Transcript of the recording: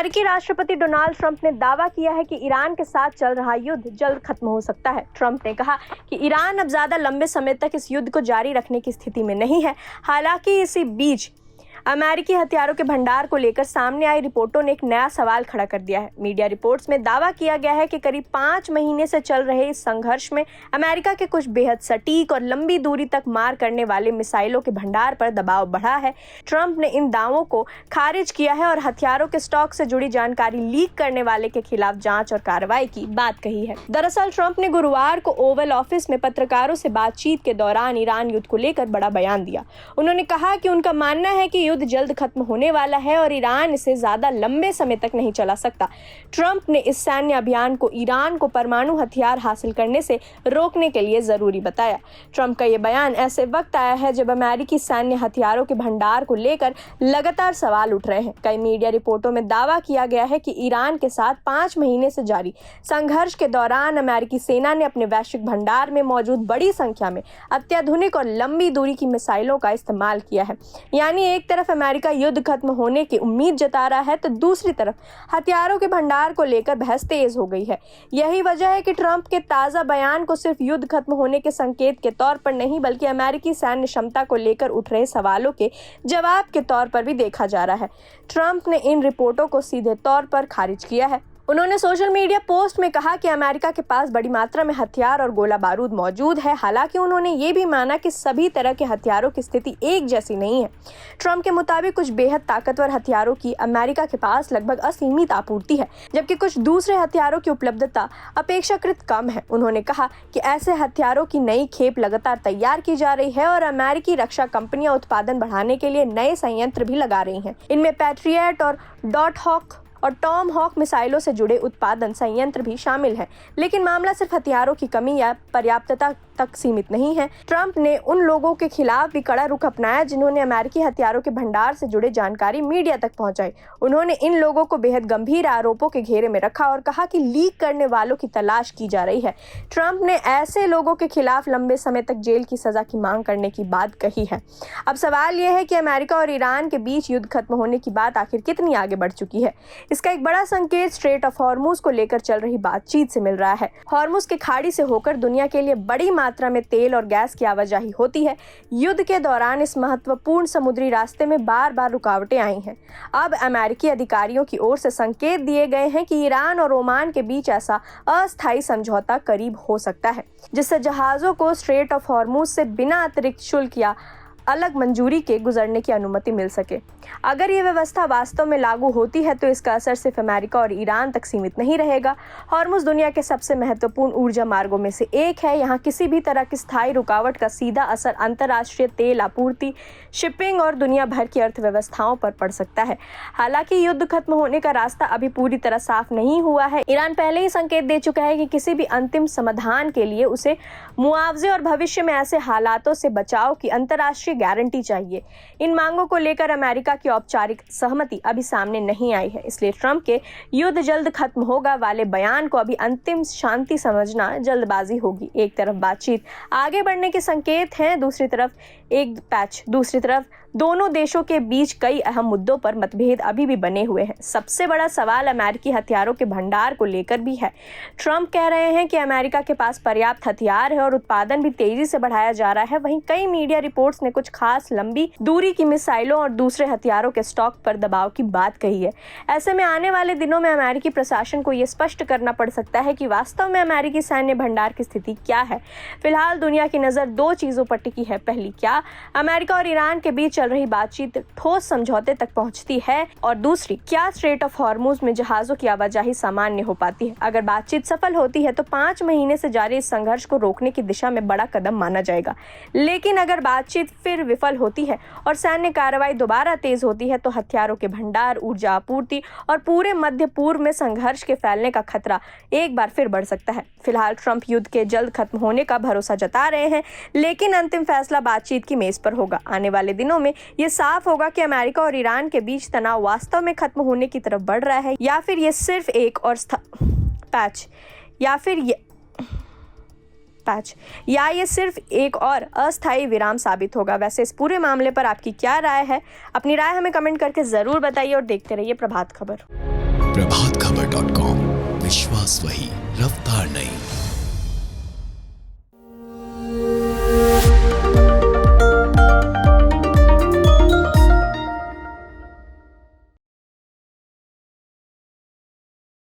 अमेरिकी राष्ट्रपति Donald Trump ने दावा किया है कि ईरान के साथ चल रहा युद्ध जल्द खत्म हो सकता है। ट्रंप ने कहा कि ईरान अब ज्यादा लंबे समय तक इस युद्ध को जारी रखने की स्थिति में नहीं है। हालांकि इसी बीच अमेरिकी हथियारों के भंडार को लेकर सामने आई रिपोर्टों ने एक नया सवाल खड़ा कर दिया है। मीडिया रिपोर्ट्स में दावा किया गया है कि करीब 5 महीने से चल रहे इस संघर्ष में अमेरिका के कुछ बेहद सटीक और लंबी दूरी तक मार करने वाले मिसाइलों के भंडार पर दबाव बढ़ा है। ट्रंप ने इन दावों को खारिज किया है और हथियारों के स्टॉक से जुड़ी जानकारी लीक करने वाले के खिलाफ जांच और कार्रवाई की बात कही है। दरअसल ट्रंप ने गुरुवार को ओवल ऑफिस में पत्रकारों से बातचीत के दौरान ईरान युद्ध को लेकर बड़ा बयान दिया। उन्होंने कहा कि उनका मानना है कि युद्ध जल्द खत्म होने वाला है और ईरान इसे ज्यादा लंबे समय तक नहीं चला सकता। ट्रंप ने इस सैन्य अभियान को ईरान को परमाणु हथियार हासिल करने से रोकने के लिए जरूरी बताया। ट्रंप का यह बयान ऐसे वक्त आया है जब अमेरिकी सैन्य हथियारों के भंडार को लेकर लगातार सवाल उठ रहे हैं। कई मीडिया रिपोर्टों में दावा किया गया है कि ईरान के साथ 5 महीने से जारी संघर्ष के दौरान अमेरिकी सेना ने अपने वैश्विक भंडार में मौजूद बड़ी संख्या में अत्याधुनिक और लंबी दूरी की मिसाइलों का इस्तेमाल किया है। यानी एक तरफ अमेरिका युद्ध खत्म होने की उम्मीद जता रहा है तो दूसरी तरफ हथियारों के भंडार को लेकर बहस तेज हो गई है। यही वजह है कि ट्रंप के ताजा बयान को सिर्फ युद्ध खत्म होने के संकेत के तौर पर नहीं बल्कि अमेरिकी सैन्य क्षमता को लेकर उठ रहे सवालों के जवाब के तौर पर भी देखा जा रहा है। ट्रंप ने इन रिपोर्टों को सीधे तौर पर खारिज किया है। उन्होंने सोशल मीडिया पोस्ट में कहा कि अमेरिका के पास बड़ी मात्रा में हथियार और गोला बारूद मौजूद है। हालांकि उन्होंने ये भी माना कि सभी तरह के हथियारों की स्थिति एक जैसी नहीं है। ट्रंप के मुताबिक कुछ बेहद ताकतवर हथियारों की अमेरिका के पास लगभग असीमित आपूर्ति है, जबकि कुछ दूसरे हथियारों की उपलब्धता अपेक्षाकृत कम है। उन्होंने कहा कि ऐसे हथियारों की नई खेप लगातार तैयार की जा रही है और अमेरिकी रक्षा कंपनियां उत्पादन बढ़ाने के लिए नए संयंत्र भी लगा रही हैं। इनमें पैट्रियट और डॉट हॉक और टॉम हॉक मिसाइलों से जुड़े उत्पादन संयंत्र भी शामिल हैं। लेकिन मामला सिर्फ हथियारों की कमी या पर्याप्तता तक सीमित नहीं है। ट्रंप ने उन लोगों के खिलाफ भी कड़ा रुख अपनाया जिन्होंने अमेरिकी हथियारों के भंडार से जुड़े जानकारी मीडिया तक पहुंचाई। उन्होंने इन लोगों को बेहद गंभीर आरोपों के घेरे में रखा और कहा कि लीक करने वालों की तलाश की जा रही है। ट्रंप ने ऐसे लोगों के खिलाफ लंबे समय तक जेल की सजा की मांग करने की बात कही है। अब सवाल यह है कि अमेरिका और ईरान के बीच युद्ध खत्म होने की बात आखिर कितनी आगे बढ़ चुकी है। इसका एक बड़ा संकेत स्ट्रेट ऑफ हॉर्मुज को लेकर चल रही बातचीत से मिल रहा है। हॉर्मुज की खाड़ी से होकर दुनिया के लिए बड़ी मात्रा में तेल और गैस की आवाजाही होती है। युद्ध के दौरान इस महत्वपूर्ण समुद्री रास्ते में बार बार रुकावटें आई हैं। अब अमेरिकी अधिकारियों की ओर से संकेत दिए गए हैं कि ईरान और ओमान के बीच ऐसा अस्थायी समझौता करीब हो सकता है जिससे जहाजों को स्ट्रेट ऑफ हॉर्मुज से बिना अतिरिक्त शुल्क या अलग मंजूरी के गुजरने की अनुमति मिल सके। अगर ये व्यवस्था वास्तव में लागू होती है तो इसका असर सिर्फ अमेरिका और ईरान तक सीमित नहीं रहेगा। हॉर्मुज दुनिया के सबसे महत्वपूर्ण ऊर्जा मार्गों में से एक है। यहाँ किसी भी तरह की स्थायी रुकावट का सीधा असर अंतर्राष्ट्रीय तेल आपूर्ति, शिपिंग और दुनिया भर की अर्थव्यवस्थाओं पर पड़ सकता है। हालांकि युद्ध खत्म होने का रास्ता अभी पूरी तरह साफ नहीं हुआ है। ईरान पहले ही संकेत दे चुका है कि किसी भी अंतिम समाधान के लिए उसे मुआवजे और भविष्य में ऐसे हालातों से बचाव की अंतर्राष्ट्रीय गारंटी चाहिए। इन मांगों को लेकर अमेरिका की औपचारिक सहमति अभी सामने नहीं आई है। इसलिए ट्रंप के युद्ध जल्द खत्म होगा वाले बयान को अभी अंतिम शांति समझना जल्दबाजी होगी। एक तरफ बातचीत आगे बढ़ने के संकेत हैं, दूसरी तरफ दोनों देशों के बीच कई अहम मुद्दों पर मतभेद अभी भी बने हुए हैं। सबसे बड़ा सवाल अमेरिकी हथियारों के भंडार को लेकर भी है। ट्रंप कह रहे हैं कि अमेरिका के पास पर्याप्त हथियार है और उत्पादन भी तेजी से बढ़ाया जा रहा है। वहीं कई मीडिया रिपोर्ट्स ने कुछ खास लंबी दूरी की मिसाइलों और दूसरे हथियारों के स्टॉक पर दबाव की बात कही है। ऐसे में आने वाले दिनों में अमेरिकी प्रशासन को यह स्पष्ट करना पड़ सकता है कि वास्तव में अमेरिकी सैन्य भंडार की स्थिति क्या है। फिलहाल दुनिया की नजर 2 चीजों पर टिकी है। पहली, क्या अमेरिका और ईरान के बीच चल रही बातचीत ठोस समझौते तक पहुंचती है, और दूसरी, क्या स्ट्रेट ऑफ हॉर्मुज में जहाजों की आवाजाही सामान्य हो पाती है। अगर बातचीत सफल होती है तो 5 महीने से जारी इस संघर्ष को रोकने की दिशा में बड़ा कदम माना जाएगा। लेकिन अगर बातचीत फिर विफल होती है और सैन्य कार्रवाई दोबारा तेज होती है तो हथियारों के भंडार, ऊर्जा आपूर्ति और पूरे मध्य पूर्व में संघर्ष के फैलने का खतरा एक बार फिर बढ़ सकता है। फिलहाल ट्रंप युद्ध के जल्द खत्म होने का भरोसा जता रहे हैं, लेकिन अंतिम फैसला बातचीत की मेज पर होगा। आने वाले दिनों में ये साफ होगा कि अमेरिका और ईरान के बीच तनाव वास्तव में खत्म होने की तरफ बढ़ रहा है या फिर ये सिर्फ एक और ये सिर्फ एक और अस्थायी विराम साबित होगा। वैसे इस पूरे मामले पर आपकी क्या राय है? अपनी राय हमें कमेंट करके जरूर बताइए और देखते रहिए प्रभात खबर। प्रभातखबर.com, विश्वास वही, रफ्तार नहीं।